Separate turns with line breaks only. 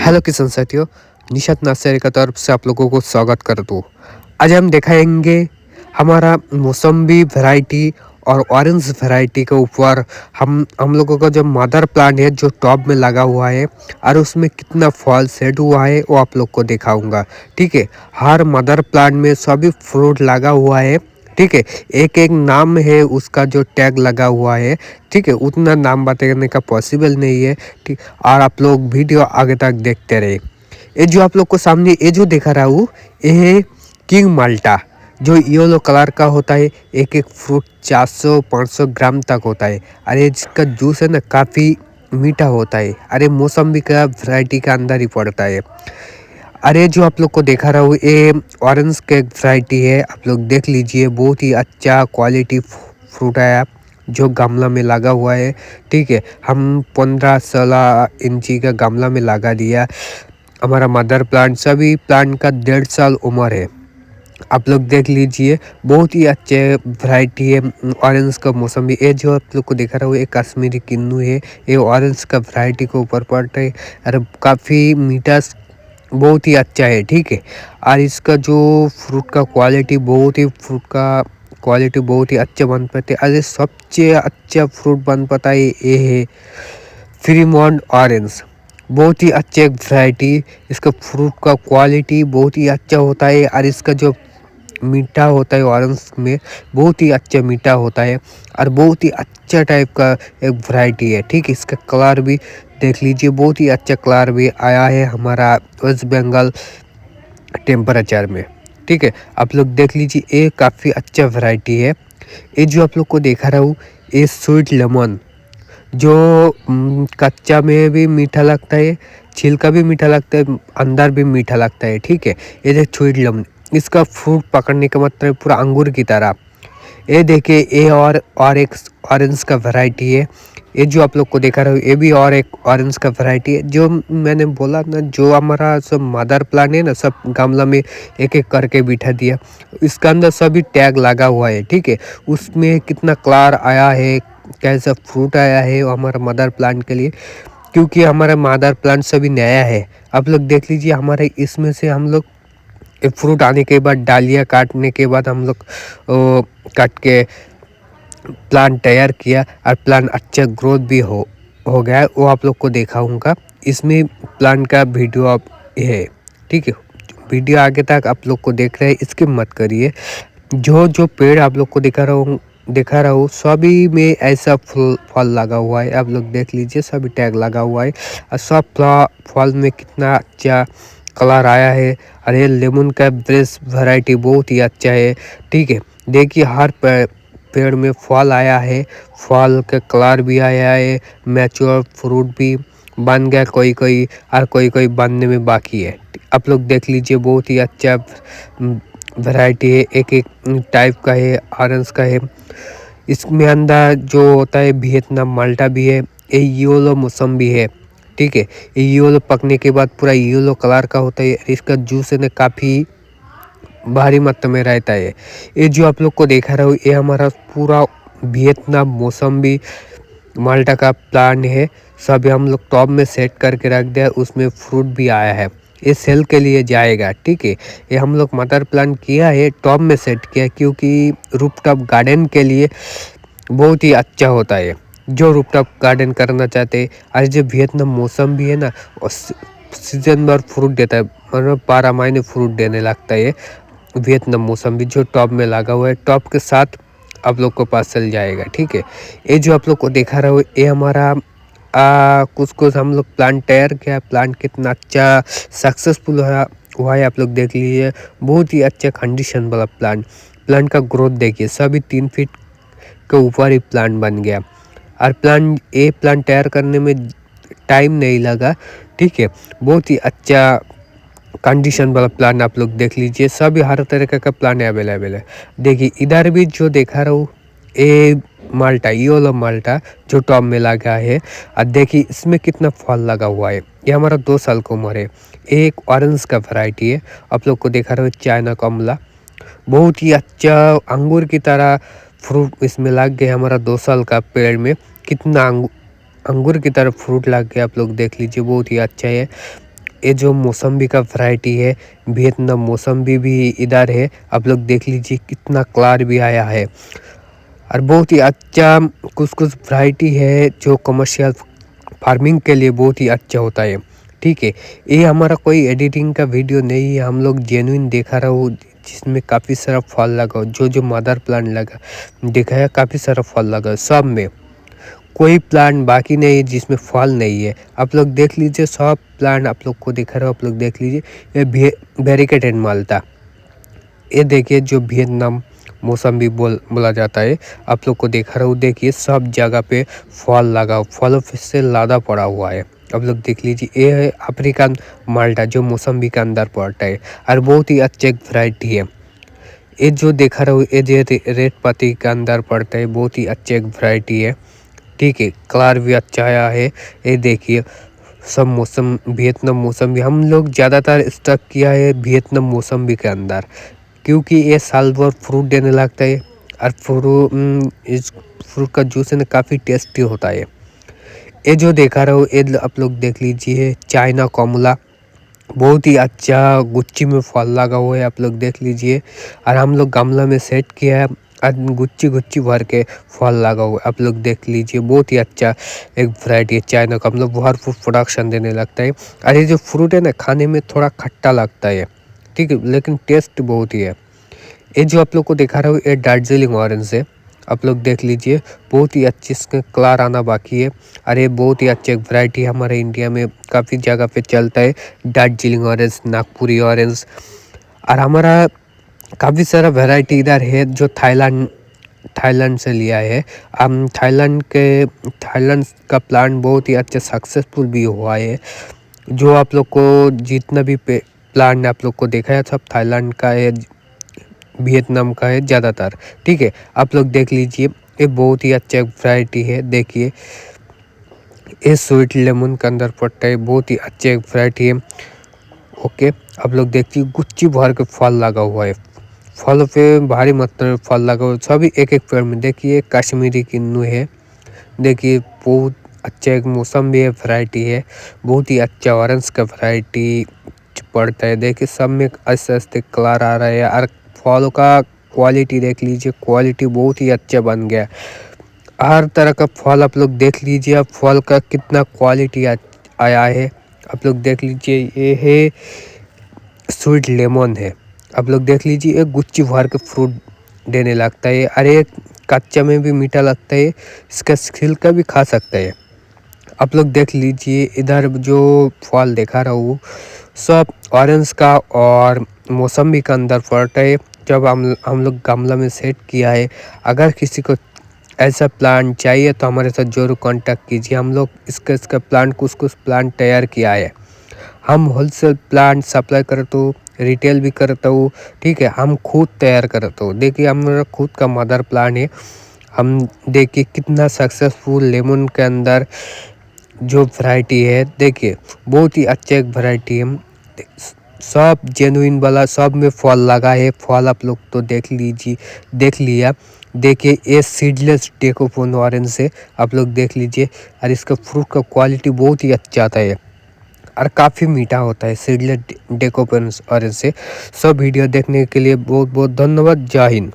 Hello किसान साथियों, Nishat nursery का तरफ से आप लोगों को स्वागत करता हूँ। आज हम दिखाएंगे हमारा मौसम्बी वैरायटी और ऑरेंज वैरायटी के ऊपर हम लोगों का जो मदर प्लांट है जो टॉप में लगा हुआ है और उसमें कितना फॉल सेट हुआ है वो आप लोग को दिखाऊंगा। ठीक है, हर मदर प्लांट में सभी फ्रूट लगा हुआ है। ठीक है, एक एक नाम है उसका जो टैग लगा हुआ है। ठीक है, उतना नाम बताने का पॉसिबल नहीं है। ठीक, और आप लोग वीडियो आगे तक देखते रहे। ये जो आप लोग को सामने ये जो दिखा रहा हूँ, ये है किंग माल्टा, जो येलो कलर का होता है। एक एक फ्रूट 400-500 ग्राम तक होता है। अरे इसका जूस है ना, काफ़ी मीठा होता है। अरे मौसम्बी का वैरायटी का अंदर ही पड़ता है। अरे जो आप लोग को दिखा रहा हूँ, ये ऑरेंज का एक वैरायटी है। आप लोग देख लीजिए, बहुत ही अच्छा क्वालिटी फ्रूट है जो गमला में लगा हुआ है। ठीक है, हम 15-16 इंची का गमला में लगा दिया। हमारा मदर प्लांट, सभी प्लांट का 1.5 साल उम्र है। आप लोग देख लीजिए, बहुत ही अच्छे वैरायटी है ऑरेंज का मौसमी। ये जो आप लोग को दिखा रहा हूँ, ये कश्मीरी किन्नू है। ये ऑरेंज का वैरायटी के ऊपर पड़ता है और काफ़ी मीठा, बहुत ही अच्छा है। ठीक है, और इसका जो फ्रूट का क्वालिटी, बहुत ही अच्छा बन पाते। अरे सबसे अच्छा फ्रूट बन पाता है ये है फ्रीमोंट ऑरेंज। बहुत ही अच्छे वैरायटी, इसका फ्रूट का क्वालिटी बहुत ही अच्छा होता है और इसका जो मीठा होता है ऑरेंज में, बहुत ही अच्छा मीठा होता है और बहुत ही अच्छा टाइप का एक वैरायटी है। ठीक है, इसका कलर भी देख लीजिए, बहुत ही अच्छा कलर भी आया है हमारा वेस्ट बंगाल टेम्परेचर में। ठीक है, आप लोग देख लीजिए, ये काफ़ी अच्छा वैरायटी है। ये जो आप लोग को देखा रहा हूँ, ये स्वीट लेमन, जो कच्चा में भी मीठा लगता है, छिलका भी मीठा लगता है, अंदर भी मीठा लगता है। ठीक है, ये देख स्वीट लेमन, इसका फ्रूट पकड़ने का मतलब पूरा अंगूर की तरह। ये देखिए, ये और एक ऑरेंज का वैरायटी है। ये जो आप लोग को देखा रहा हूँ, ये भी और एक ऑरेंज का वैरायटी है। जो मैंने बोला ना, जो हमारा सब मदर प्लांट है ना, सब गमला में एक एक करके बिठा दिया। इसका अंदर सभी टैग लगा हुआ है। ठीक है, उसमें कितना कलर आया है, कैसा फ्रूट आया है वो हमारा मदर प्लांट के लिए, क्योंकि हमारा मदर प्लांट सभी नया है। आप लोग देख लीजिए, हमारे इसमें से हम लोग फ्रूट आने के बाद, डालियाँ काटने के बाद हम लोग काट के प्लांट तैयार किया और प्लांट अच्छा ग्रोथ भी हो गया है। वो आप लोग को दिखाऊंगा। इसमें प्लांट का वीडियो आप है। ठीक है, वीडियो आगे तक आप लोग को देख रहे हैं, स्किप मत करिए। जो जो पेड़ आप लोग को दिखा रहा हूँ, सभी में ऐसा फल लगा हुआ है। आप लोग देख लीजिए, सभी टैग लगा हुआ है और सब फल में कितना अच्छा कलर आया है। और ये लेमन का ब्रेस वैरायटी बहुत ही अच्छा है। ठीक है, देखिए, हर पेड़ में फल आया है, फल का कलर भी आया है, मैच्योर फ्रूट भी बन गया कोई कोई, और कोई कोई बनने में बाकी है। आप लोग देख लीजिए, बहुत ही अच्छा वैरायटी है, एक एक टाइप का है, ऑरेंज का है। इसमें अंदर जो होता है वियतनाम माल्टा भी है, ये येलो मौसम्बी है। ठीक है, ये येलो पकने के बाद पूरा येलो कलर का होता है। इसका जूस है ना, काफ़ी भारी मात्रा में रहता है। ये जो आप लोग को देखा रहा हूँ, ये हमारा पूरा वियतनाम मौसम्बी माल्टा का प्लांट है। सब हम लोग टॉप में सेट करके रख दिया, उसमें फ्रूट भी आया है। ये सेल के लिए जाएगा। ठीक है, ये हम लोग मदर प्लांट किया है, टॉप में सेट किया, क्योंकि रूफटॉप गार्डन के लिए बहुत ही अच्छा होता है। जो रूफटॉप गार्डन करना चाहते हैं, और जो वियतनाम मौसम भी है ना, सीजन भर फ्रूट देता है, मतलब 12 महीने फ्रूट देने लगता है। वियतनाम मौसम भी जो टॉप में लगा हुआ है, टॉप के साथ आप लोग को पास चल जाएगा। ठीक है, ये जो आप लोग को देखा रहा हो, ये हमारा कुछ कुछ हम लोग प्लांट तैयार किया। प्लांट कितना अच्छा सक्सेसफुल हुआ है, आप लोग देख लीजिए। बहुत ही अच्छा कंडीशन वाला प्लांट का ग्रोथ देखिए, सभी 3 फीट के ऊपर ही प्लांट बन गया। और प्लांट तैयार करने में टाइम नहीं लगा। ठीक है, बहुत ही अच्छा कंडीशन वाला प्लान आप लोग देख लीजिए, सभी हर तरह का प्लान अवेलेबल है। देखिए, इधर भी जो देखा रहा हूँ, ये माल्टा, येलो माल्टा जो टॉप में लगा है। और देखिए, इसमें कितना फल लगा हुआ है। ये हमारा 2 साल का उम्र है। एक ऑरेंज का वैरायटी है। आप लोग को देखा रहा हूँ, चाइना कमला, बहुत ही अच्छा अंगूर की तरह फ्रूट इसमें लग गया। हमारा 2 साल का पेड़ में कितना अंगूर की तरह फ्रूट लग गया, आप लोग देख लीजिए, बहुत ही अच्छा है। ये जो मौसम्बी का वैरायटी है, वियतनाम मौसम्बी भी इधर है। आप लोग देख लीजिए कितना कलर भी आया है और बहुत ही अच्छा कुछ वैरायटी है जो कमर्शियल फार्मिंग के लिए बहुत ही अच्छा होता है। ठीक है, ये हमारा कोई एडिटिंग का वीडियो नहीं है, हम लोग जेन्युइन दिखा रहा हूँ जिसमें काफ़ी सारा फल लगा हो। जो मदर प्लांट लगा दिखाया, काफ़ी सारा फल लगा, सब में कोई प्लांट बाकी नहीं है जिसमें फल नहीं है। आप लोग देख लीजिए, सब प्लांट आप लोग को दिखा रहा हूँ, आप लोग देख लीजिए। ये बैरिकेडेड माल्टा, ये देखिए जो वियतनाम मौसम्बी बोला जाता है, आप लोग को दिखा रहा हूँ। देखिए सब जगह पे फल लगा, फलों से लादा पड़ा हुआ है। आप लोग देख लीजिए, ये है अफ्रीकन माल्टा जो मौसम्बी के अंदर पड़ता है और बहुत ही अच्छे वैरायटी है। ये जो दिखा रहा हूँ, ये जो रेड पत्ती के अंदर पड़ता है, बहुत ही अच्छे वैरायटी है। ठीक है, कलर भी अच्छा आया है। ये देखिए सब मौसम वियतनाम मौसम्बी हम लोग ज़्यादातर स्टॉक किया है वियतनाम मौसम्बी के अंदर, क्योंकि ये साल भर फ्रूट देने लगता है और इस फ्रूट का जूस है ना काफ़ी टेस्टी होता है। ये जो देखा रहा हूँ, ये आप लोग देख लीजिए चाइना कमला, बहुत ही अच्छा गुच्छी में फल लगा हुआ है, आप लोग देख लीजिए। और हम लोग गमला में सेट किया है और गुच्छी भर के फल लगा हुआ है, आप लोग देख लीजिए। बहुत ही अच्छा एक वैरायटी है चाइना का, हम लोग भरपूर प्रोडक्शन देने लगता है। और ये जो फ्रूट है ना खाने में थोड़ा खट्टा लगता है, ठीक है, लेकिन टेस्ट बहुत ही है। ये जो आप लोग को दिखा रहा हूँ, ये दार्जिलिंग ऑरेंज है, आप लोग देख लीजिए। बहुत ही अच्छी इसका कलर आना बाकी है। अरे बहुत ही अच्छे वैरायटी हमारे इंडिया में काफ़ी जगह पे चलता है, दार्जिलिंग ऑरेंज, नागपुरी ऑरेंज। और हमारा काफ़ी सारा वैरायटी इधर है जो थाईलैंड से लिया है। हम थाईलैंड का प्लांट बहुत ही अच्छा सक्सेसफुल भी हुआ है। जो आप लोग को जितना भी प्लांट आप लोग को देखा है सब थाईलैंड का है, वियतनाम का है ज़्यादातर। ठीक है, आप लोग देख लीजिए, ये बहुत ही अच्छा वैरायटी है। देखिए ये स्वीट लेमन के अंदर पड़ता है, बहुत ही अच्छे वैरायटी है। ओके, आप लोग देखिए गुच्छी भर के फल लगा हुआ है, फल पे भारी मात्रा में फल लगा हुआ है, सभी एक पेड़ में। देखिए कश्मीरी किन्नू है, देखिए बहुत अच्छा एक मौसम्बी है वैरायटी है, बहुत ही अच्छा ऑरेंज का वैरायटी पड़ता है। देखिए सब में आस्ते कलर आ रहा है और फल का क्वालिटी देख लीजिए, क्वालिटी बहुत ही अच्छा बन गया। हर तरह का फल आप लोग देख लीजिए, अब फल का कितना क्वालिटी आया है, आप लोग देख लीजिए। ये है स्वीट लेमन है, आप लोग देख लीजिए, एक गुच्छी भर के फ्रूट देने लगता है। अरे कच्चा में भी मीठा लगता है, इसका छिलका भी खा सकते हैं। आप लोग देख लीजिए, इधर जो फल दिखा रहा हूँ सब ऑरेंज का और मौसम्बी का अंदर पड़ता है। जब हम लोग गमला में सेट किया है, अगर किसी को ऐसा प्लांट चाहिए तो हमारे साथ ज़रूर कांटेक्ट कीजिए। हम लोग इसका प्लांट कुछ प्लांट तैयार किया है, हम होलसेल प्लांट सप्लाई करता हूँ, रिटेल भी करता हूँ। ठीक है, हम खुद तैयार करता हूँ। देखिए हमारा खुद का मदर प्लांट है, हम देखिए कितना सक्सेसफुल लेमन के अंदर जो वैरायटी है, देखिए बहुत ही अच्छा एक वैरायटी है। सब जेनुइन वाला, सब में फल लगा है, फल आप लोग तो देख लिया। देखिए ये सीडलेस डेकोपोन ऑरेंज से आप लोग देख लीजिए, और इसका फ्रूट का क्वालिटी बहुत ही अच्छा आता है और काफ़ी मीठा होता है सीडलेस डेकोपोन ऑरेंज से। सब वीडियो देखने के लिए बहुत बहुत धन्यवाद। जय हिंद।